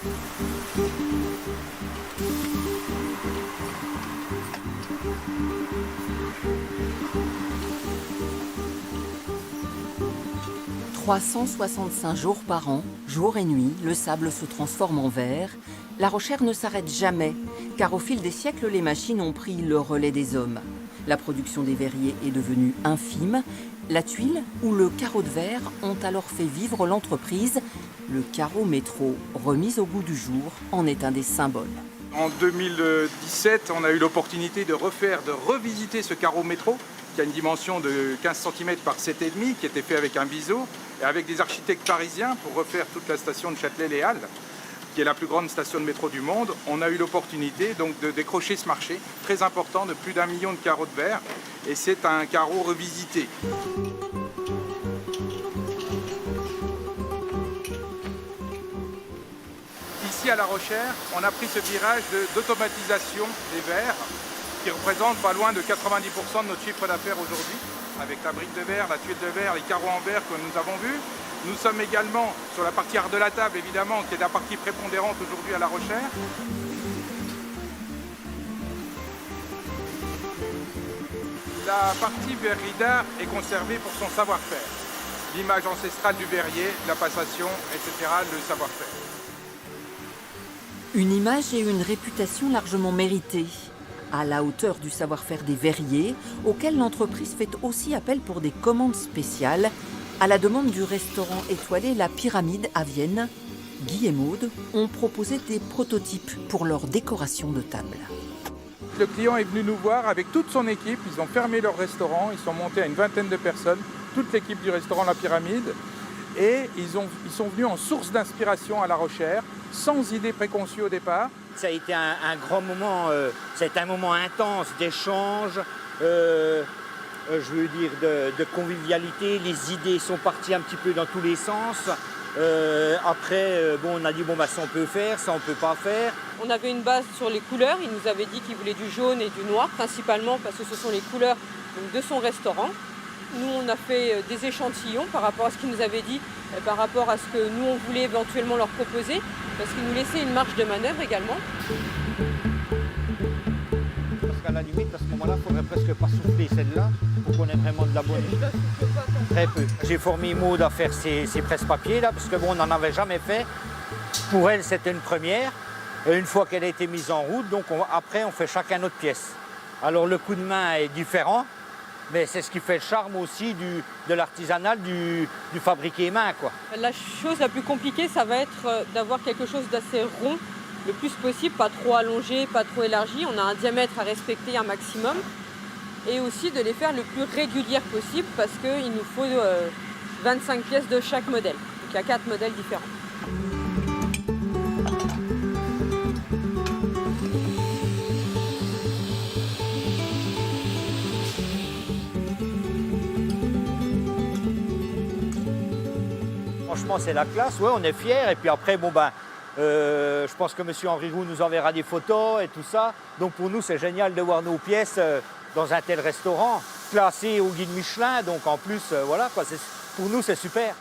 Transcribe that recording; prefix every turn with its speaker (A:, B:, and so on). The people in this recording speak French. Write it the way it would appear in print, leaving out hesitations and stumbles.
A: « 365 jours par an, jour et nuit, le sable se transforme en verre. La recherche ne s'arrête jamais, car au fil des siècles, les machines ont pris le relais des hommes. La production des verriers est devenue infime. La tuile ou le carreau de verre ont alors fait vivre l'entreprise. Le carreau métro, remis au goût du jour, en est un des symboles.
B: En 2017, on a eu l'opportunité de revisiter ce carreau métro, qui a une dimension de 15 cm par 7,5, qui était fait avec un biseau, et avec des architectes parisiens pour refaire toute la station de Châtelet-Les Halles, qui est la plus grande station de métro du monde. On a eu l'opportunité donc de décrocher ce marché très important de plus d'1 million de carreaux de verre, et c'est un carreau revisité. Ici à La Rochère, on a pris ce virage d'automatisation des verres, qui représente pas loin de 90% de notre chiffre d'affaires aujourd'hui, avec la brique de verre, la tuile de verre, les carreaux en verre que nous avons vus. Nous sommes également sur la partie art de la table, évidemment, qui est la partie prépondérante aujourd'hui à La Rochère. La partie verrerie d'art est conservée pour son savoir-faire. L'image ancestrale du verrier, la passation, etc., le savoir-faire.
A: Une image et une réputation largement méritées, à la hauteur du savoir-faire des verriers, auquel l'entreprise fait aussi appel pour des commandes spéciales, à la demande du restaurant étoilé La Pyramide à Vienne. Guy et Maude ont proposé des prototypes pour leur décoration de table.
B: Le client est venu nous voir avec toute son équipe, ils ont fermé leur restaurant, ils sont montés à une vingtaine de personnes, toute l'équipe du restaurant La Pyramide, et ils sont venus en source d'inspiration à La Rochère, sans idée préconçue au départ.
C: Ça a été un grand moment, c'est un moment intense d'échange, je veux dire de convivialité. Les idées sont parties un petit peu dans tous les sens. Après, on a dit ça on peut faire, ça on peut pas faire.
D: On avait une base sur les couleurs. Il nous avait dit qu'il voulait du jaune et du noir, principalement parce que ce sont les couleurs de son restaurant. Nous, on a fait des échantillons par rapport à ce qu'il nous avait dit, par rapport à ce que nous, on voulait éventuellement leur proposer, parce qu'il nous laissait une marge de manœuvre également.
C: Parce qu'à la limite, à ce moment-là, il ne faudrait presque pas souffler celle-là pour qu'on ait vraiment de la bonne. Très peu. J'ai formé Maude à faire ces presse-papiers là, parce que on n'en avait jamais fait. Pour elle, c'était une première. Et une fois qu'elle a été mise en route, donc après, on fait chacun notre pièce. Alors le coup de main est différent. Mais c'est ce qui fait le charme aussi de l'artisanal, du fabriqué main, quoi.
D: La chose la plus compliquée, ça va être d'avoir quelque chose d'assez rond, le plus possible, pas trop allongé, pas trop élargi. On a un diamètre à respecter un maximum. Et aussi de les faire le plus régulières possible parce qu'il nous faut 25 pièces de chaque modèle. Donc il y a 4 modèles différents.
C: Franchement, c'est la classe, ouais, on est fiers. Et puis après, je pense que M. Henri Roux nous enverra des photos et tout ça. Donc pour nous, c'est génial de voir nos pièces dans un tel restaurant, classé au guide Michelin. Donc en plus, voilà, quoi, pour nous, c'est super.